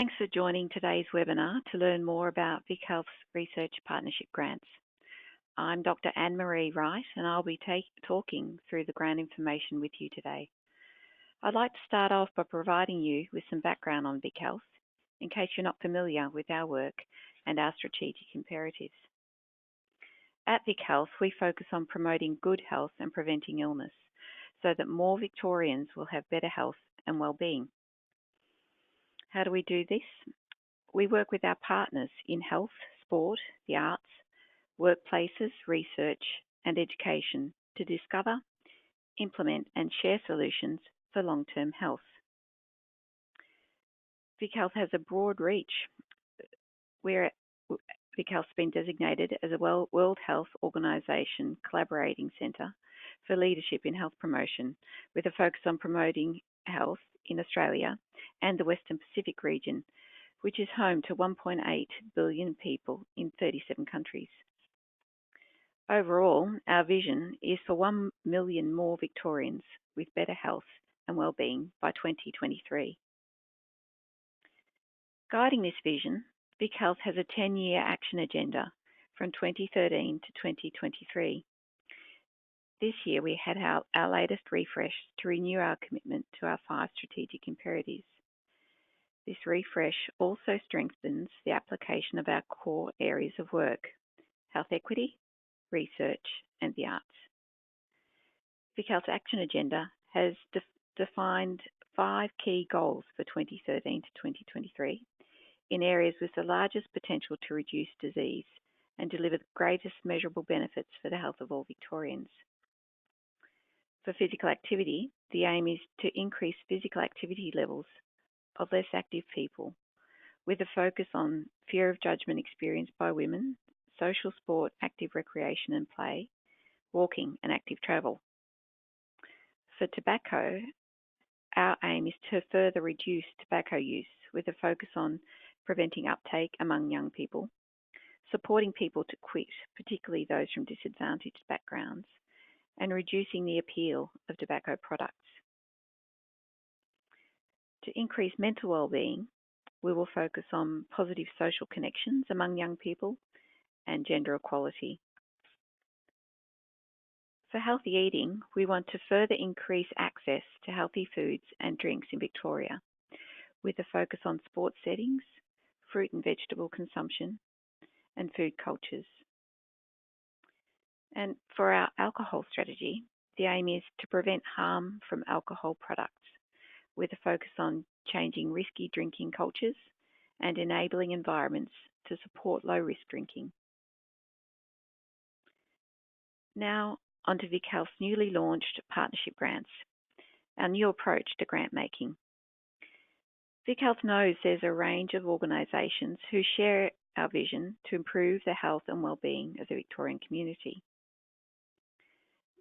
Thanks for joining today's webinar to learn more about VicHealth's research partnership grants. I'm Dr. Anne-Marie Wright and I'll be talking through the grant information with you today. I'd like to start off by providing you with some background on VicHealth in case you're not familiar with our work and our strategic imperatives. At VicHealth, we focus on promoting good health and preventing illness so that more Victorians will have better health and well-being. How do we do this? We work with our partners in health, sport, the arts, workplaces, research, and education to discover, implement, and share solutions for long-term health. VicHealth has a broad reach. VicHealth's been designated as a World Health Organization collaborating centre for leadership in health promotion, with a focus on promoting health in Australia and the Western Pacific region, which is home to 1.8 billion people in 37 countries. Overall, our vision is for 1 million more Victorians with better health and well-being by 2023. Guiding this vision, VicHealth has a 10-year action agenda from 2013 to 2023. This year, we had our latest refresh to renew our commitment to our 5 strategic imperatives. This refresh also strengthens the application of our core areas of work: health equity, research, and the arts. VicHealth's Action Agenda has defined 5 key goals for 2013 to 2023 in areas with the largest potential to reduce disease and deliver the greatest measurable benefits for the health of all Victorians. For physical activity, the aim is to increase physical activity levels of less active people, with a focus on fear of judgment experienced by women, social sport, active recreation and play, walking and active travel. For tobacco, our aim is to further reduce tobacco use with a focus on preventing uptake among young people, supporting people to quit, particularly those from disadvantaged backgrounds, and reducing the appeal of tobacco products. To increase mental well-being, we will focus on positive social connections among young people and gender equality. For healthy eating, we want to further increase access to healthy foods and drinks in Victoria, with a focus on sports settings, fruit and vegetable consumption, and food cultures. And for our alcohol strategy, the aim is to prevent harm from alcohol products, with a focus on changing risky drinking cultures and enabling environments to support low-risk drinking. Now, onto VicHealth's newly launched partnership grants, our new approach to grant making. VicHealth knows there's a range of organisations who share our vision to improve the health and well-being of the Victorian community.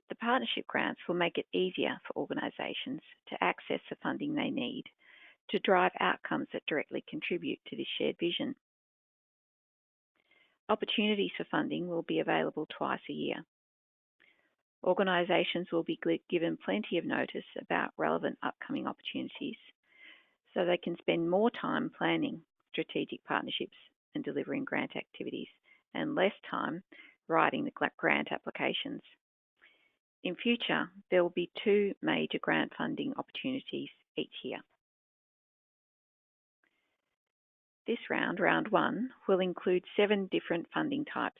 The partnership grants will make it easier for organisations to access the funding they need to drive outcomes that directly contribute to this shared vision. Opportunities for funding will be available twice a year. Organisations will be given plenty of notice about relevant upcoming opportunities so they can spend more time planning strategic partnerships and delivering grant activities and less time writing the grant applications. In future, there will be 2 major grant funding opportunities each year. This round, round 1, will include 7 different funding types.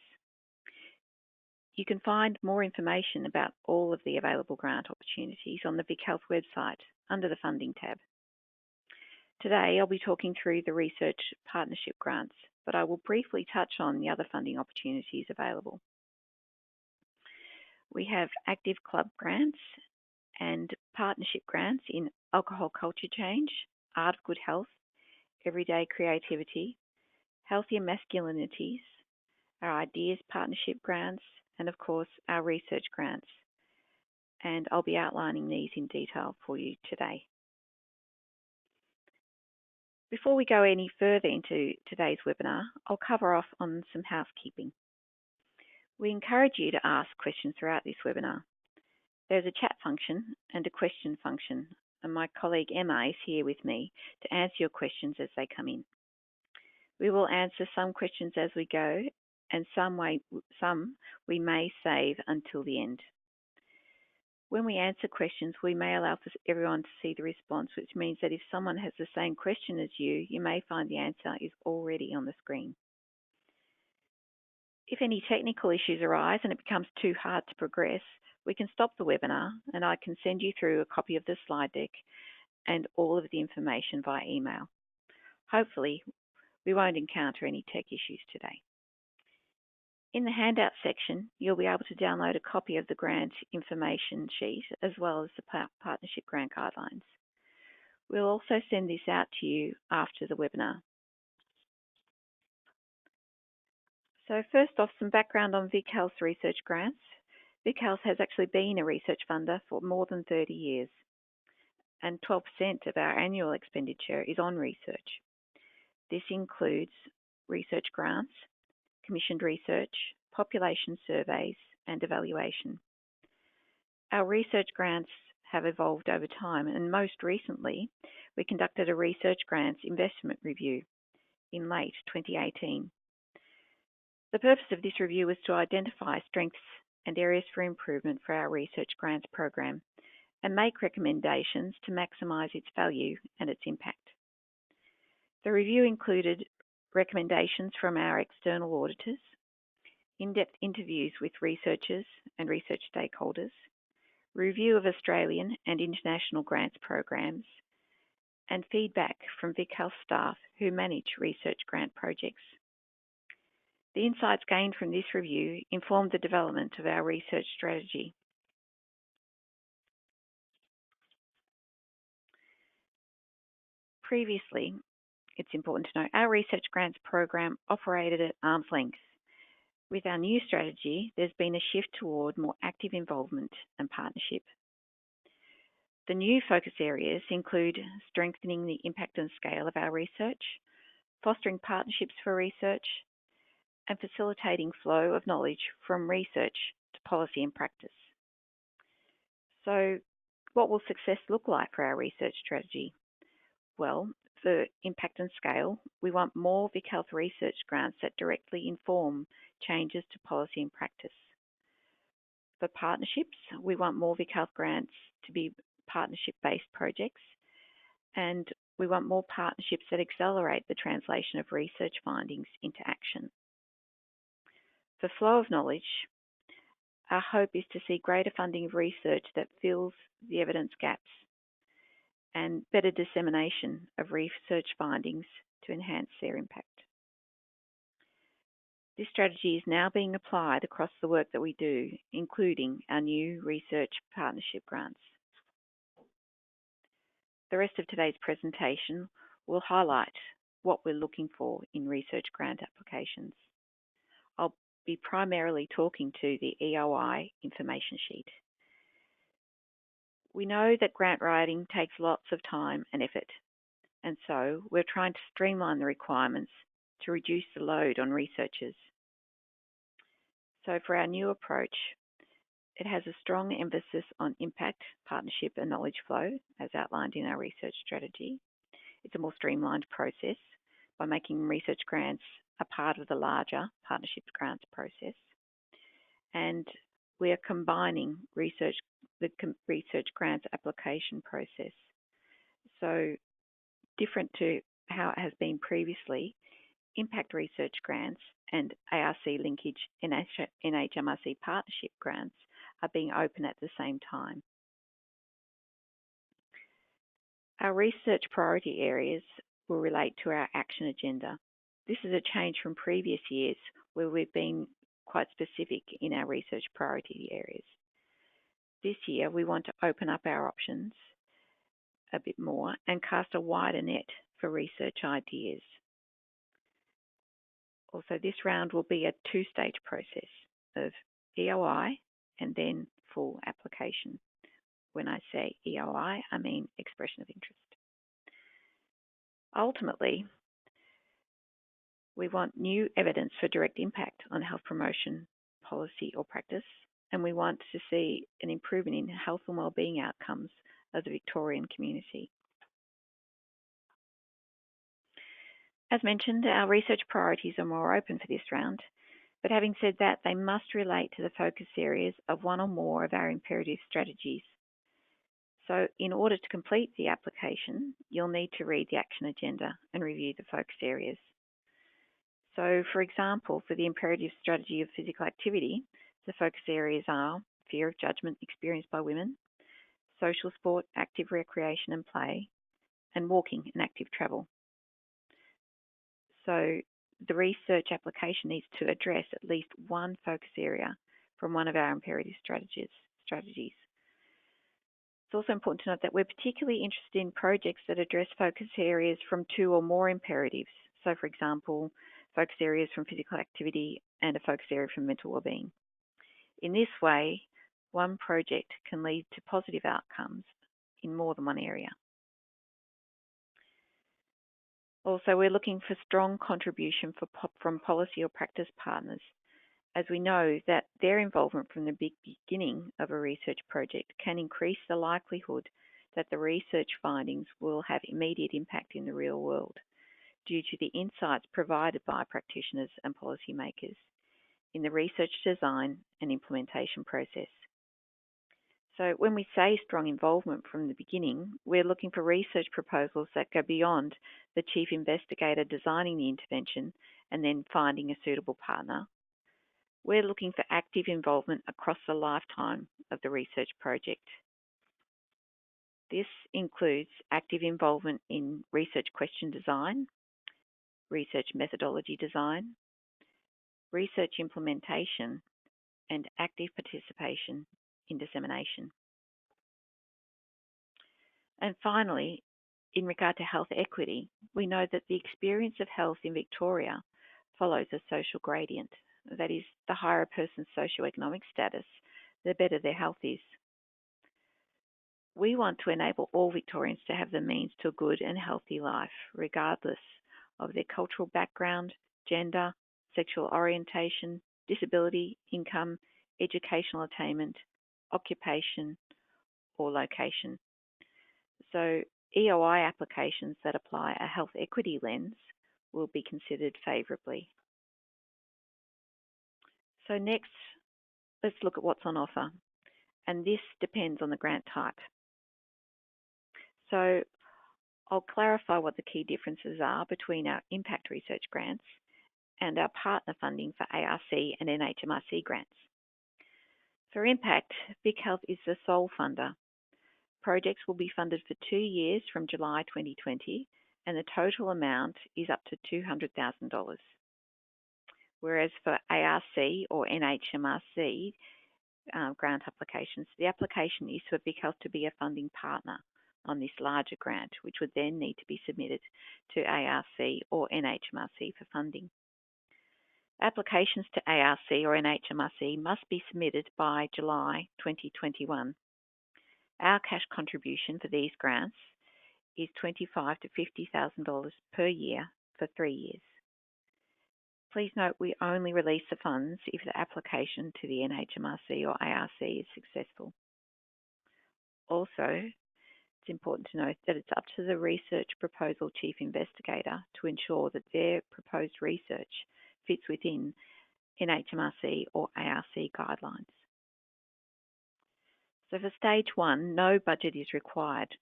You can find more information about all of the available grant opportunities on the VicHealth website under the Funding tab. Today, I'll be talking through the research partnership grants, but I will briefly touch on the other funding opportunities available. We have active club grants and partnership grants in alcohol culture change, art of good health, everyday creativity, healthier masculinities, our ideas partnership grants, and of course our research grants. And I'll be outlining these in detail for you today. Before we go any further into today's webinar, I'll cover off on some housekeeping. We encourage you to ask questions throughout this webinar. There's a chat function and a question function and my colleague Emma is here with me to answer your questions as they come in. We will answer some questions as we go, and some we may save until the end. When we answer questions, we may allow for everyone to see the response, which means that if someone has the same question as you may find the answer is already on the screen. If any technical issues arise and it becomes too hard to progress, we can stop the webinar and I can send you through a copy of the slide deck and all of the information via email. Hopefully, we won't encounter any tech issues today. In the handout section, you'll be able to download a copy of the grant information sheet as well as the partnership grant guidelines. We'll also send this out to you after the webinar. So first off, some background on VicHealth's research grants. VicHealth has actually been a research funder for more than 30 years, and 12% of our annual expenditure is on research. This includes research grants, commissioned research, population surveys, and evaluation. Our research grants have evolved over time, and most recently, we conducted a research grants investment review in late 2018. The purpose of this review was to identify strengths and areas for improvement for our research grants program and make recommendations to maximise its value and its impact. The review included recommendations from our external auditors, in-depth interviews with researchers and research stakeholders, review of Australian and international grants programs, and feedback from VicHealth staff who manage research grant projects. The insights gained from this review informed the development of our research strategy. Previously, it's important to note, our research grants program operated at arm's length. With our new strategy, there's been a shift toward more active involvement and partnership. The new focus areas include strengthening the impact and scale of our research, fostering partnerships for research, and facilitating flow of knowledge from research to policy and practice. So, what will success look like for our research strategy? Well, for impact and scale, we want more VicHealth research grants that directly inform changes to policy and practice. For partnerships, we want more VicHealth grants to be partnership-based projects, and we want more partnerships that accelerate the translation of research findings into action. For flow of knowledge, our hope is to see greater funding of research that fills the evidence gaps and better dissemination of research findings to enhance their impact. This strategy is now being applied across the work that we do, including our new research partnership grants. The rest of today's presentation will highlight what we're looking for in research grant applications. I'll be primarily talking to the EOI information sheet. We know that grant writing takes lots of time and effort, and so we're trying to streamline the requirements to reduce the load on researchers. So for our new approach, it has a strong emphasis on impact, partnership, and knowledge flow, as outlined in our research strategy. It's a more streamlined process by making research grants a part of the larger partnerships grants process. And we are combining the research grants application process. So different to how it has been previously, impact research grants and ARC linkage NHMRC partnership grants are being open at the same time. Our research priority areas will relate to our action agenda. This is a change from previous years where we've been quite specific in our research priority areas. This year, we want to open up our options a bit more and cast a wider net for research ideas. Also, this round will be a two-stage process of EOI and then full application. When I say EOI, I mean expression of interest. Ultimately, we want new evidence for direct impact on health promotion policy or practice, and we want to see an improvement in health and wellbeing outcomes of the Victorian community. As mentioned, our research priorities are more open for this round, but having said that, they must relate to the focus areas of one or more of our imperative strategies. So in order to complete the application, you'll need to read the action agenda and review the focus areas. So for example, for the imperative strategy of physical activity, the focus areas are fear of judgment experienced by women, social sport, active recreation and play, and walking and active travel. So the research application needs to address at least one focus area from one of our imperative strategies. It's also important to note that we're particularly interested in projects that address focus areas from two or more imperatives. So for example, focus areas from physical activity and a focus area from mental wellbeing. In this way, one project can lead to positive outcomes in more than one area. Also, we're looking for strong contribution from policy or practice partners, as we know that their involvement from the beginning of a research project can increase the likelihood that the research findings will have immediate impact in the real world due to the insights provided by practitioners and policymakers in the research design and implementation process. So when we say strong involvement from the beginning, we're looking for research proposals that go beyond the chief investigator designing the intervention and then finding a suitable partner. We're looking for active involvement across the lifetime of the research project. This includes active involvement in research question design, research methodology design, research implementation, and active participation in dissemination. And finally, in regard to health equity, we know that the experience of health in Victoria follows a social gradient. That is, the higher a person's socioeconomic status, the better their health is. We want to enable all Victorians to have the means to a good and healthy life, regardless of their cultural background, gender, sexual orientation, disability, income, educational attainment, occupation, or location. So EOI applications that apply a health equity lens will be considered favourably. So next, let's look at what's on offer. And this depends on the grant type. So I'll clarify what the key differences are between our impact research grants and our partner funding for ARC and NHMRC grants. For impact, VicHealth is the sole funder. Projects will be funded for 2 years from July 2020, and the total amount is up to $200,000. Whereas for ARC or NHMRC grant applications, the application is for VicHealth to be a funding partner on this larger grant, which would then need to be submitted to ARC or NHMRC for funding. Applications to ARC or NHMRC must be submitted by July 2021. Our cash contribution for these grants is $25,000 to $50,000 per year for 3 years. Please note we only release the funds if the application to the NHMRC or ARC is successful. Also, it's important to note that it's up to the research proposal chief investigator to ensure that their proposed research fits within NHMRC or ARC guidelines. So for stage 1, no budget is required.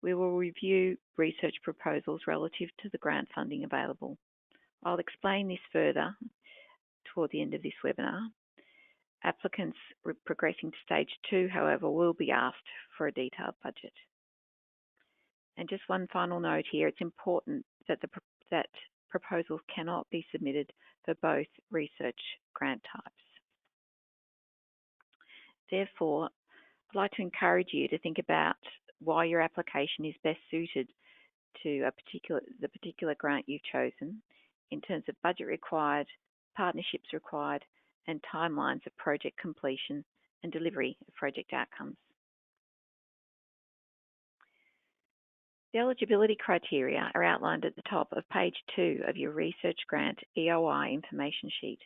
We will review research proposals relative to the grant funding available. I'll explain this further toward the end of this webinar. Applicants progressing to stage 2, however, will be asked for a detailed budget. And just one final note here, it's important that that proposals cannot be submitted for both research grant types. Therefore, I'd like to encourage you to think about why your application is best suited to the particular grant you've chosen in terms of budget required, partnerships required, and timelines of project completion and delivery of project outcomes. The eligibility criteria are outlined at the top of page 2 of your research grant EOI information sheet.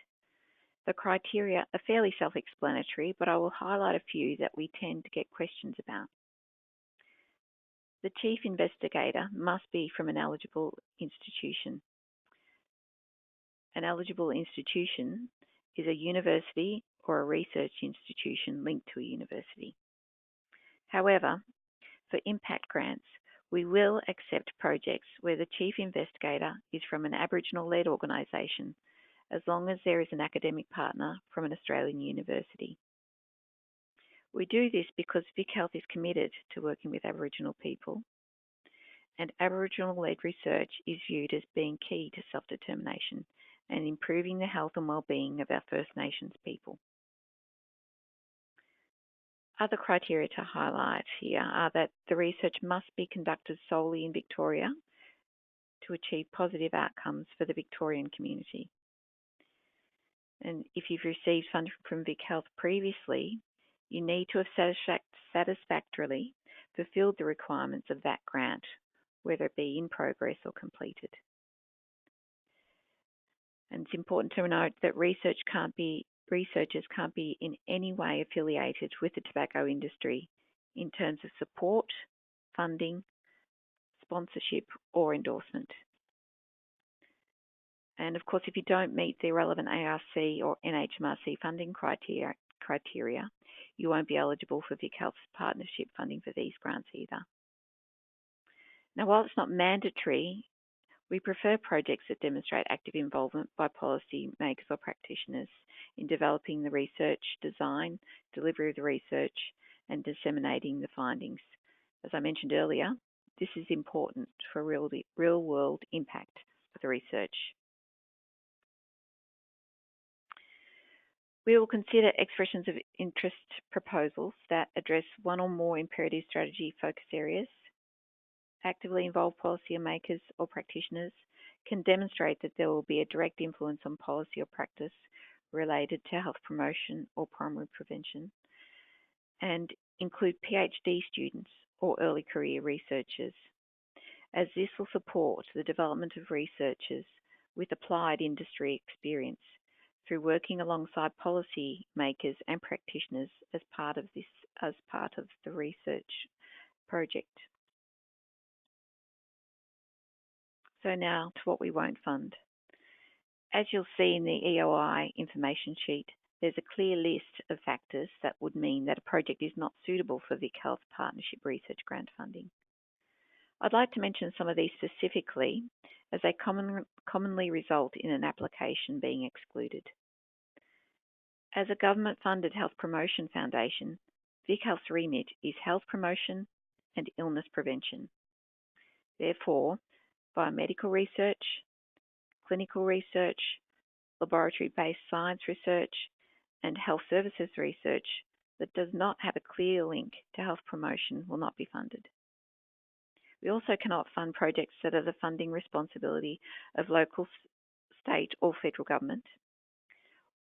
The criteria are fairly self-explanatory, but I will highlight a few that we tend to get questions about. The chief investigator must be from an eligible institution. An eligible institution is a university or a research institution linked to a university. However, for impact grants, we will accept projects where the chief investigator is from an Aboriginal-led organisation, as long as there is an academic partner from an Australian university. We do this because VicHealth is committed to working with Aboriginal people, and Aboriginal-led research is viewed as being key to self-determination and improving the health and well-being of our First Nations people. Other criteria to highlight here are that the research must be conducted solely in Victoria to achieve positive outcomes for the Victorian community. And if you've received funding from VicHealth previously, you need to have satisfactorily fulfilled the requirements of that grant, whether it be in progress or completed. And it's important to note that researchers can't be in any way affiliated with the tobacco industry in terms of support, funding, sponsorship, or endorsement. And of course, if you don't meet the relevant ARC or NHMRC funding criteria, you won't be eligible for VicHealth's partnership funding for these grants either. Now, while it's not mandatory, we prefer projects that demonstrate active involvement by policy makers or practitioners in developing the research, design, delivery of the research, and disseminating the findings. As I mentioned earlier, this is important for real-world impact of the research. We will consider expressions of interest proposals that address one or more imperative strategy focus areas, actively involve policymakers or practitioners, can demonstrate that there will be a direct influence on policy or practice related to health promotion or primary prevention, and include PhD students or early career researchers, as this will support the development of researchers with applied industry experience through working alongside policy makers and practitioners as part of the research project. So now to what we won't fund. As you'll see in the EOI information sheet, there's a clear list of factors that would mean that a project is not suitable for VicHealth Partnership Research Grant funding. I'd like to mention some of these specifically, as they commonly result in an application being excluded. As a government-funded health promotion foundation, VicHealth's remit is health promotion and illness prevention. Therefore, biomedical research, clinical research, laboratory-based science research, and health services research that does not have a clear link to health promotion will not be funded. We also cannot fund projects that are the funding responsibility of local, state, or federal government,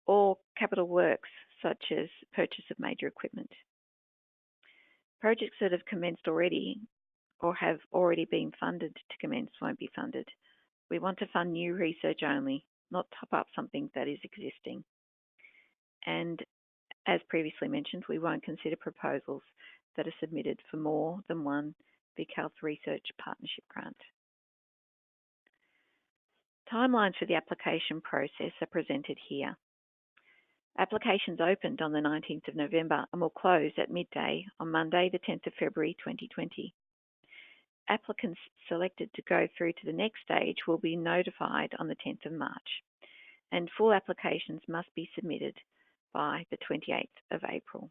or capital works such as purchase of major equipment. Projects that have commenced already or have already been funded to commence won't be funded. We want to fund new research only, not top up something that is existing. And as previously mentioned, we won't consider proposals that are submitted for more than one VicHealth Research Partnership grant. Timelines for the application process are presented here. Applications opened on the 19th of November and will close at midday on Monday, the 10th of February 2020. Applicants selected to go through to the next stage will be notified on the 10th of March, and full applications must be submitted by the 28th of April.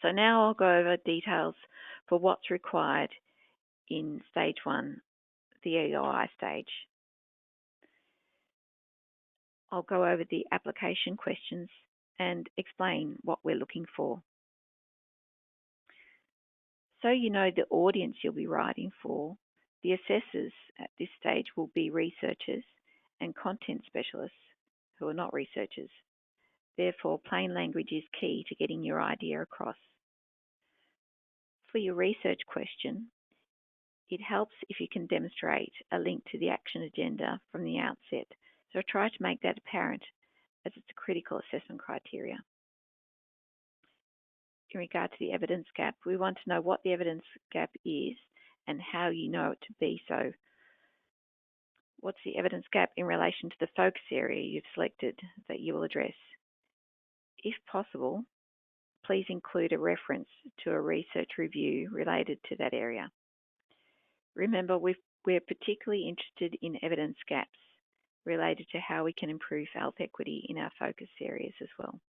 So now I'll go over details for what's required in stage 1, the EOI stage. I'll go over the application questions and explain what we're looking for. So you know the audience you'll be writing for, the assessors at this stage will be researchers and content specialists who are not researchers. Therefore, plain language is key to getting your idea across. For your research question, it helps if you can demonstrate a link to the action agenda from the outset. So try to make that apparent, as it's a critical assessment criteria. in regard to the evidence gap, we want to know what the evidence gap is and how you know it to be so. What's the evidence gap in relation to the focus area you've selected that you will address? If possible, please include a reference to a research review related to that area. Remember, we're particularly interested in evidence gaps related to how we can improve health equity in our focus areas as well.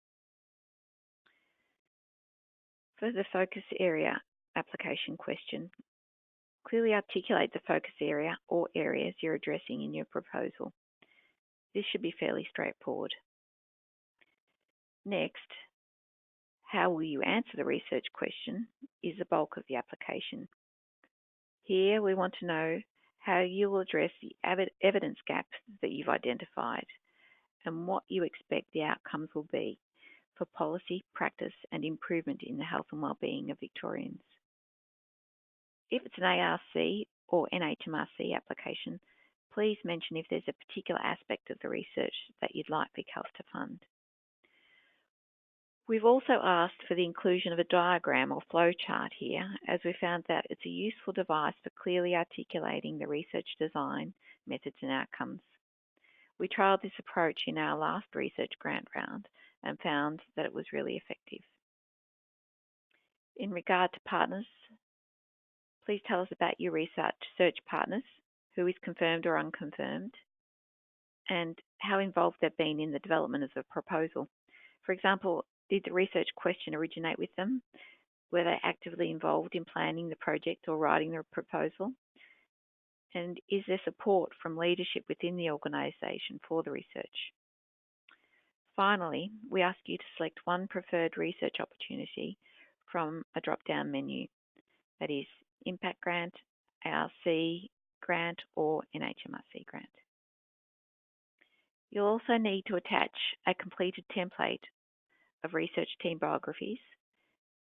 For the focus area application question, clearly articulate the focus area or areas you're addressing in your proposal. This should be fairly straightforward. Next, how will you answer the research question is the bulk of the application. Here we want to know how you will address the evidence gaps that you've identified and what you expect the outcomes will be for policy, practice and improvement in the health and wellbeing of Victorians. If it's an ARC or NHMRC application, please mention if there's a particular aspect of the research that you'd like VicHealth to fund. We've also asked for the inclusion of a diagram or flowchart here, as we found that it's a useful device for clearly articulating the research design, methods and outcomes. We trialled this approach in our last research grant round and found that it was really effective. In regard to partners, please tell us about your research partners, who is confirmed or unconfirmed, and how involved they've been in the development of the proposal. For example, did the research question originate with them? Were they actively involved in planning the project or writing the proposal? And is there support from leadership within the organisation for the research? Finally, we ask you to select one preferred research opportunity from a drop-down menu, that is Impact Grant, ARC Grant or NHMRC Grant. You'll also need to attach a completed template of research team biographies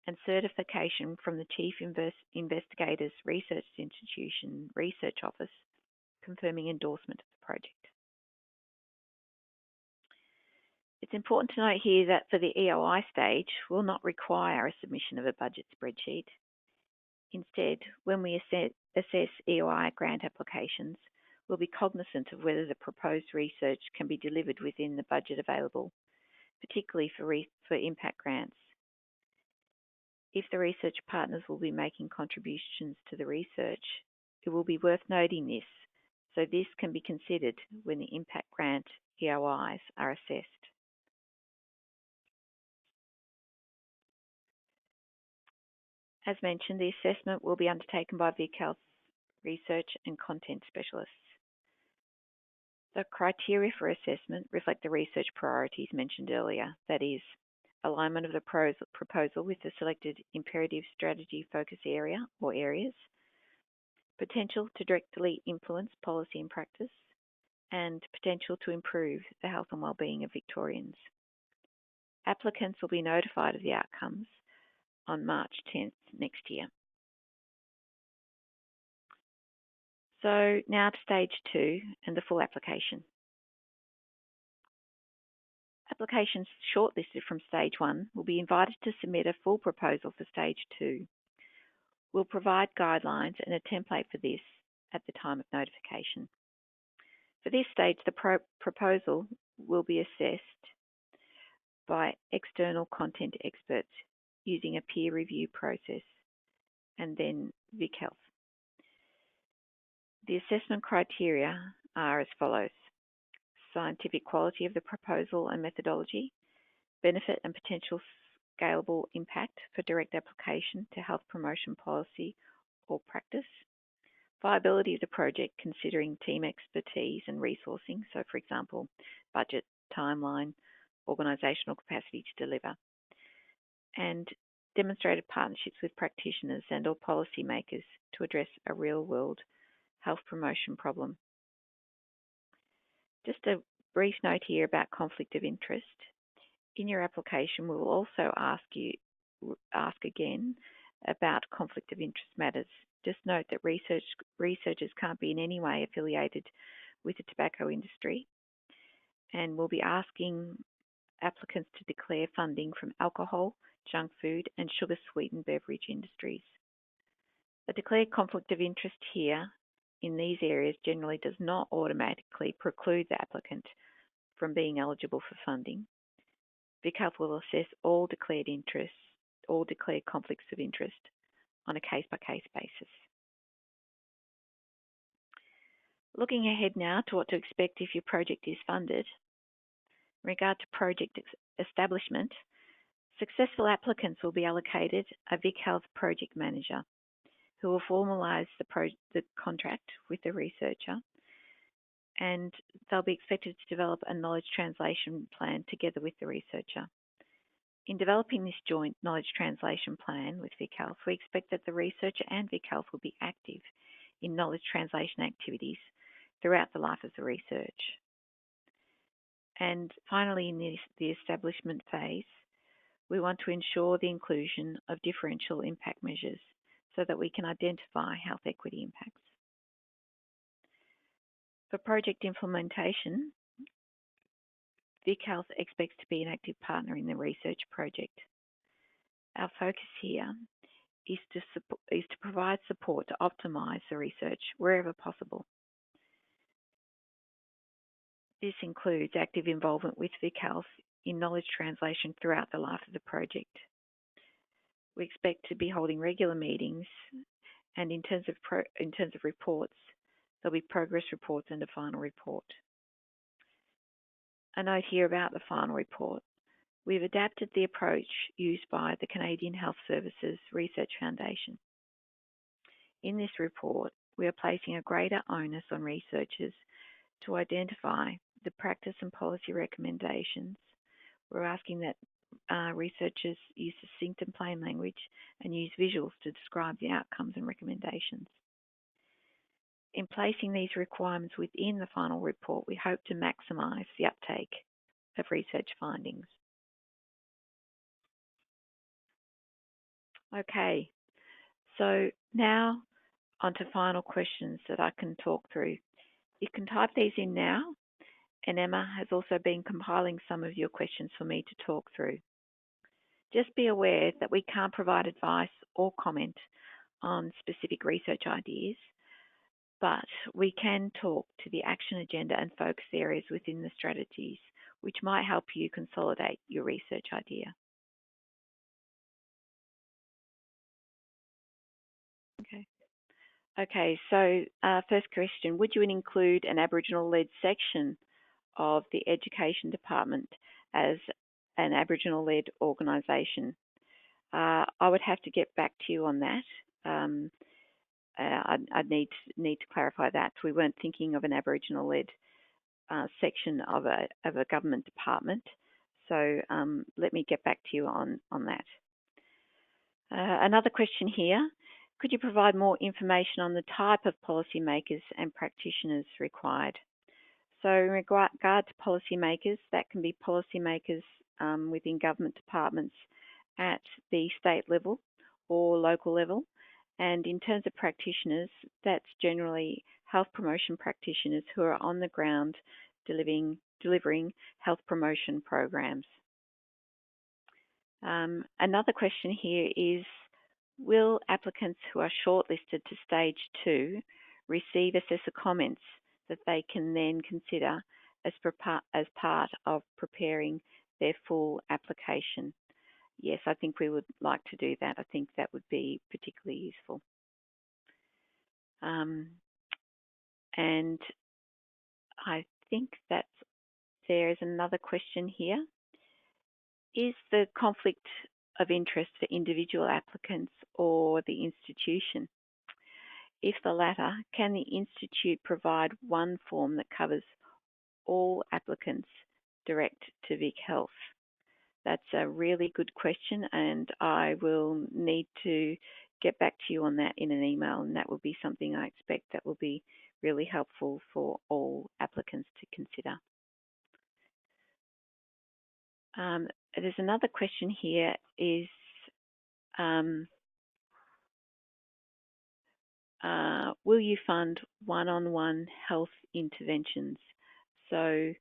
and certification from the Chief Investigator's Research Institution Research Office confirming endorsement of the project. It's important to note here that for the EOI stage, we'll not require a submission of a budget spreadsheet. Instead, when we assess EOI grant applications, we'll be cognizant of whether the proposed research can be delivered within the budget available, particularly for impact grants. If the research partners will be making contributions to the research, it will be worth noting this, so this can be considered when the impact grant EOIs are assessed. As mentioned, the assessment will be undertaken by VicHealth's research and content specialists. The criteria for assessment reflect the research priorities mentioned earlier, that is, alignment of the proposal with the selected imperative strategy focus area or areas, potential to directly influence policy and practice, and potential to improve the health and wellbeing of Victorians. Applicants will be notified of the outcomes on March 10th next year. So now to stage 2 and the full application. Applications shortlisted from stage 1 will be invited to submit a full proposal for stage 2. We'll provide guidelines and a template for this at the time of notification. For this stage, the proposal will be assessed by external content experts using a peer review process, and then VicHealth. The assessment criteria are as follows: scientific quality of the proposal and methodology, benefit and potential scalable impact for direct application to health promotion policy or practice, viability of the project considering team expertise and resourcing, so for example, budget, timeline, organisational capacity to deliver, and demonstrated partnerships with practitioners and or policymakers to address a real-world health promotion problem. Just a brief note here about conflict of interest. In your application, we will also ask again about conflict of interest matters. Just note that researchers can't be in any way affiliated with the tobacco industry, and we'll be asking applicants to declare funding from alcohol, junk food, and sugar-sweetened beverage industries. A declared conflict of interest here in these areas generally does not automatically preclude the applicant from being eligible for funding. VicHealth will assess all declared conflicts of interest on a case-by-case basis. Looking ahead now to what to expect if your project is funded. In regard to project establishment, successful applicants will be allocated a VicHealth project manager who will formalise the contract with the researcher, and they'll be expected to develop a knowledge translation plan together with the researcher. In developing this joint knowledge translation plan with VicHealth, we expect that the researcher and VicHealth will be active in knowledge translation activities throughout the life of the research. And finally, in the establishment phase, we want to ensure the inclusion of differential impact measures so that we can identify health equity impacts. For project implementation, VicHealth expects to be an active partner in the research project. Our focus here is to provide support to optimise the research wherever possible. This includes active involvement with VicHealth in knowledge translation throughout the life of the project. We expect to be holding regular meetings, and in terms of reports, there'll be progress reports and a final report. A note here about the final report. We've adapted the approach used by the Canadian Health Services Research Foundation. In this report, we are placing a greater onus on researchers to identify the practice and policy recommendations. We're asking that researchers use succinct and plain language and use visuals to describe the outcomes and recommendations. In placing these requirements within the final report, we hope to maximise the uptake of research findings. Okay, so now on to final questions that I can talk through. You can type these in now, and Emma has also been compiling some of your questions for me to talk through. Just be aware that we can't provide advice or comment on specific research ideas, but we can talk to the action agenda and focus areas within the strategies, which might help you consolidate your research idea. Okay, so first question, would you include an Aboriginal-led section of the Education Department as an Aboriginal-led organisation? I would have to get back to you on that. I'd need to clarify that. We weren't thinking of an Aboriginal-led section of a government department, so let me get back to you on that. Another question here. Could you provide more information on the type of policymakers and practitioners required? So in regard to policymakers, that can be policymakers within government departments at the state level or local level. And in terms of practitioners, that's generally health promotion practitioners who are on the ground delivering health promotion programs. Another question here is, will applicants who are shortlisted to stage 2 receive assessor comments that they can then consider as part of preparing their full application? Yes, I think we would like to do that. I think that would be particularly useful. And I think there is another question here. Is the conflict of interest for individual applicants or the institution? If the latter, can the institute provide one form that covers all applicants direct to VicHealth? That's a really good question, and I will need to get back to you on that in an email, and that will be something I expect that will be really helpful for all applicants to consider. There's another question here is, will you fund one-on-one health interventions? So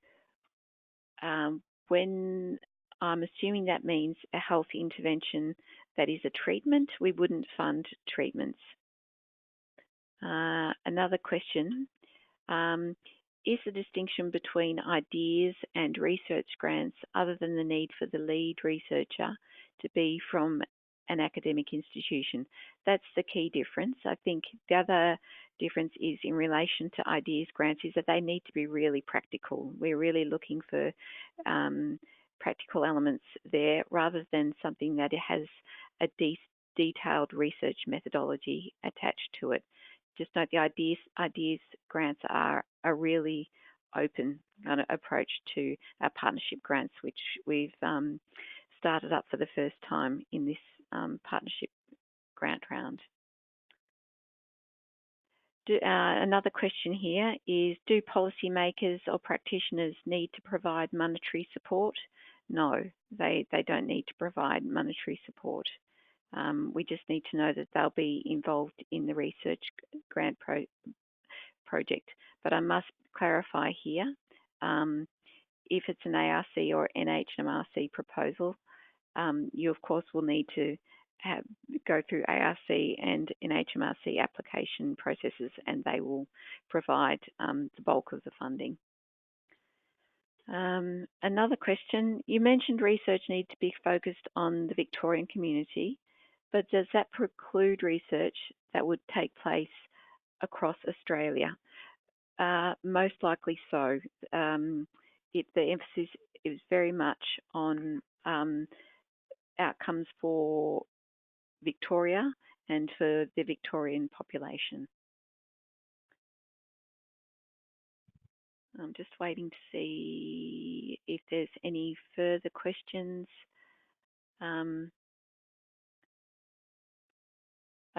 when I'm assuming that means a health intervention that is a treatment. We wouldn't fund treatments. Another question, is the distinction between ideas and research grants other than the need for the lead researcher to be from an academic institution? That's the key difference. I think the other difference is in relation to ideas grants is that they need to be really practical. We're really looking for practical elements there rather than something that has a detailed research methodology attached to it. Just note the ideas grants are a really open kind of approach to our partnership grants, which we've started up for the first time in this partnership grant round. Another question here is, do policymakers or practitioners need to provide monetary support? No, they don't need to provide monetary support. We just need to know that they'll be involved in the research grant project. But I must clarify here, if it's an ARC or NHMRC proposal, you of course will need to go through ARC and NHMRC application processes, and they will provide the bulk of the funding. Another question, you mentioned research needs to be focused on the Victorian community, but does that preclude research that would take place across Australia? Most likely so. The emphasis is very much on outcomes for Victoria and for the Victorian population. I'm just waiting to see if there's any further questions.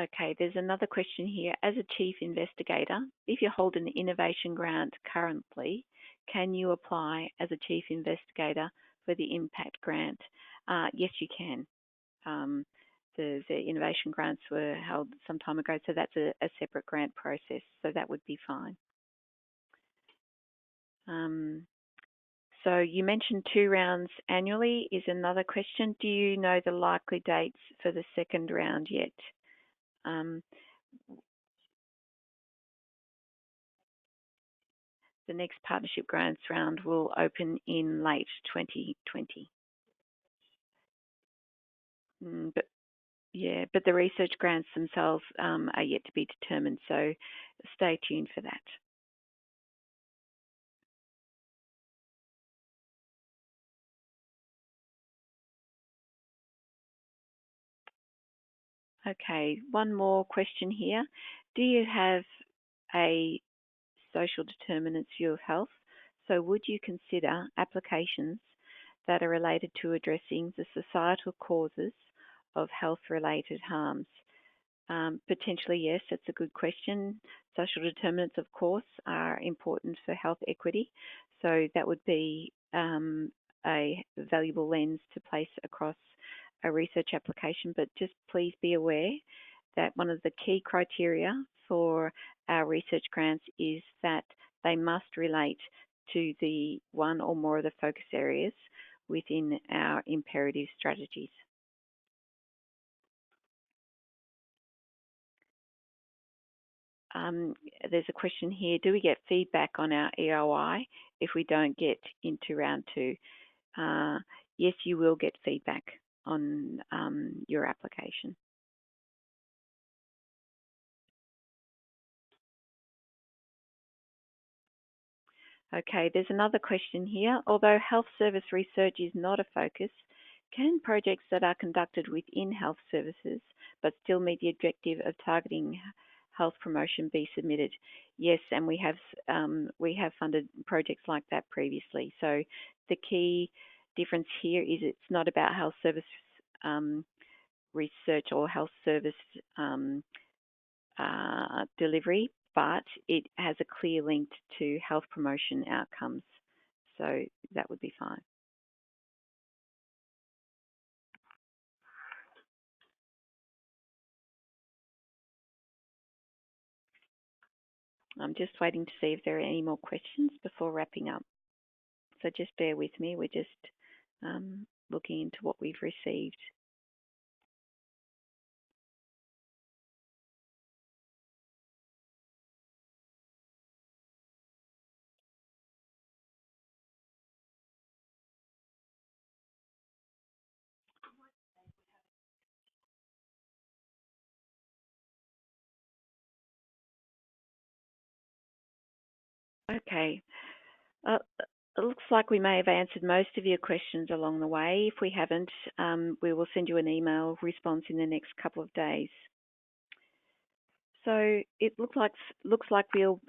Okay, there's another question here. As a chief investigator, if you hold an innovation grant currently, can you apply as a chief investigator for the impact grant? Yes, you can. The innovation grants were held some time ago, so that's a separate grant process, so that would be fine. So you mentioned 2 rounds annually is another question. Do you know the likely dates for the second round yet? The next partnership grants round will open in late 2020. But the research grants themselves are yet to be determined, so stay tuned for that. Okay, one more question here. Do you have a social determinants view of health? So would you consider applications that are related to addressing the societal causes of health-related harms? Potentially, yes, that's a good question. Social determinants, of course, are important for health equity. So that would be a valuable lens to place across a research application. But just please be aware that one of the key criteria for our research grants is that they must relate to the one or more of the focus areas within our imperative strategies. There's a question here, do we get feedback on our EOI if we don't get into round 2? Yes, you will get feedback on your application. Okay, there's another question here. Although health service research is not a focus, can projects that are conducted within health services but still meet the objective of targeting health promotion be submitted? Yes, and we have funded projects like that previously. So the key difference here is it's not about health service research or health service delivery, but it has a clear link to health promotion outcomes. So that would be fine. I'm just waiting to see if there are any more questions before wrapping up. So just bear with me. We're just looking into what we've received. Okay. It looks like we may have answered most of your questions along the way. If we haven't, we will send you an email response in the next couple of days. So it looks like we'll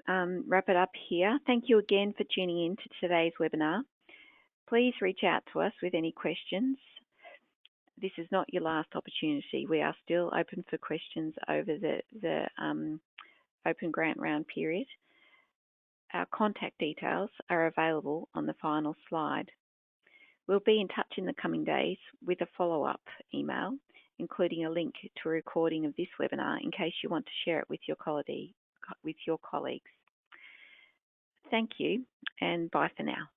wrap it up here. Thank you again for tuning in to today's webinar. Please reach out to us with any questions. This is not your last opportunity. We are still open for questions over the open grant round period. Our contact details are available on the final slide. We'll be in touch in the coming days with a follow-up email, including a link to a recording of this webinar in case you want to share it with your colleagues. Thank you, and bye for now.